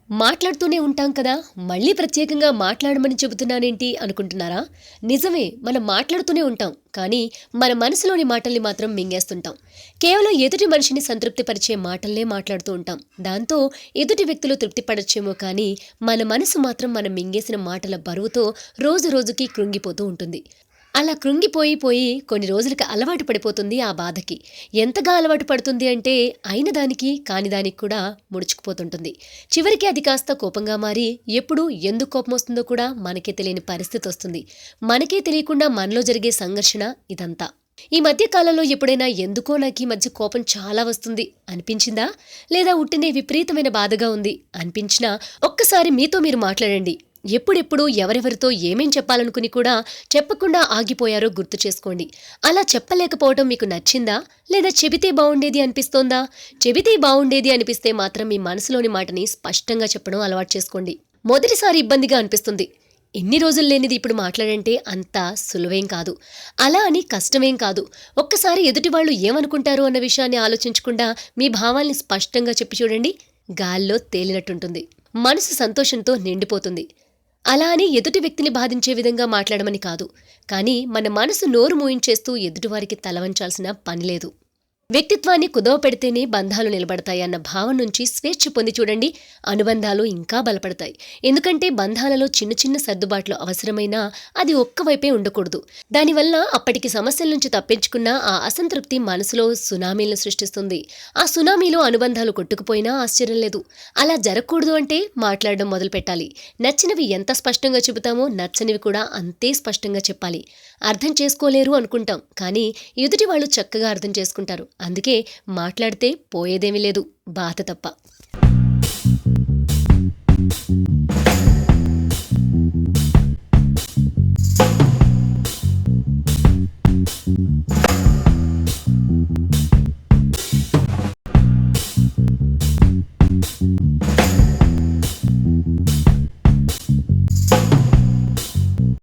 మాట్లాడుతూనే ఉంటాం కదా! మళ్ళీ ప్రత్యేకంగా మాట్లాడమని చెబుతున్నానేంటి అనుకుంటున్నారా? నిజమే. మనం మాట్లాడుతూనే ఉంటాం. కానీ, మన మనసులోని మాటల్ని మాత్రం మింగేస్తుంటాం. కేవలం ఎదుటి మనిషిని సంతృప్తిపరిచే మాటలనే మాట్లాడుతూ ఉంటాం. దాంతో ఎదుటి వ్యక్తులు తృప్తి పడొచ్చేమో కానీ, మన మనసు మాత్రం మనం మింగేసిన మాటల బరువుతో రోజు రోజుకి కృంగిపోతూ ఉంటుంది. అలా కృంగిపోయి కొన్ని రోజులకి అలవాటు పడిపోతుంది ఆ బాధకి. ఎంతగా అలవాటు పడుతుంది అంటే, అయిన దానికి, కాని దానికి కూడా ముడుచుకుపోతుంటుంది. చివరికి అది కాస్త కోపంగా మారి, ఎప్పుడు ఎందుకు కోపమొస్తుందో కూడా మనకే తెలియని పరిస్థితొస్తుంది. మనకే తెలియకుండా మనలో జరిగే సంఘర్షణ ఇదంతా. ఈ మధ్య కాలంలో ఎప్పుడైనా ఎందుకో నాకీ మధ్య కోపం చాలా వస్తుంది అనిపించిందా? లేదా ఉట్టినే విపరీతమైన బాధగా ఉంది అనిపించినా ఒక్కసారి మీతో మీరు మాట్లాడండి. ఎప్పుడెప్పుడు ఎవరెవరితో ఏమేం చెప్పాలనుకుని కూడా చెప్పకుండా ఆగిపోయారో గుర్తు చేసుకోండి. అలా చెప్పలేకపోవటం మీకు నచ్చిందా? లేదా చెబితే బావుండేది అనిపిస్తోందా? చెబితే బావుండేది అనిపిస్తే మాత్రం మీ మనసులోని మాటని స్పష్టంగా చెప్పడం అలవాటు చేసుకోండి. మొదటిసారి ఇబ్బందిగా అనిపిస్తుంది. ఇన్ని రోజులు లేనిది ఇప్పుడు మాట్లాడంటే అంత సులువేం కాదు. అలా అని కష్టమేం కాదు. ఒక్కసారి ఎదుటివాళ్లు ఏమనుకుంటారో అన్న విషయాన్ని ఆలోచించకుండా మీ భావాల్ని స్పష్టంగా చెప్పి చూడండి. గాల్లో తేలినట్టుంటుంది. మనసు సంతోషంతో నిండిపోతుంది. అలా అని ఎదుటి వ్యక్తిని బాధించే విధంగా మాట్లాడమని కాదు. కానీ మన మనసు నోరు మూయించేస్తూ ఎదుటివారికి తలవంచాల్సిన పనిలేదు. వ్యక్తిత్వాన్ని కుదవ పెడితేనే బంధాలు నిలబడతాయి అన్న భావం నుంచి స్వేచ్ఛ పొంది చూడండి. అనుబంధాలు ఇంకా బలపడతాయి. ఎందుకంటే బంధాలలో చిన్న చిన్న సర్దుబాట్లు అవసరమైనా అది ఒక్కవైపే ఉండకూడదు. దానివల్ల అప్పటికి సమస్యల నుంచి తప్పించుకున్న ఆ అసంతృప్తి మనసులో సునామీలను సృష్టిస్తుంది. ఆ సునామీలో అనుబంధాలు కొట్టుకుపోయినా ఆశ్చర్యం లేదు. అలా జరగకూడదు అంటే మాట్లాడడం మొదలుపెట్టాలి. నచ్చినవి ఎంత స్పష్టంగా చెబుతామో నచ్చనివి కూడా అంతే స్పష్టంగా చెప్పాలి. అర్థం చేసుకోలేరు అనుకుంటాం. కానీ ఎదుటి వాళ్ళు చక్కగా అర్థం చేసుకుంటారు. అందుకే మాట్లాడితే పోయేదేమీ లేదు, బాధ తప్ప.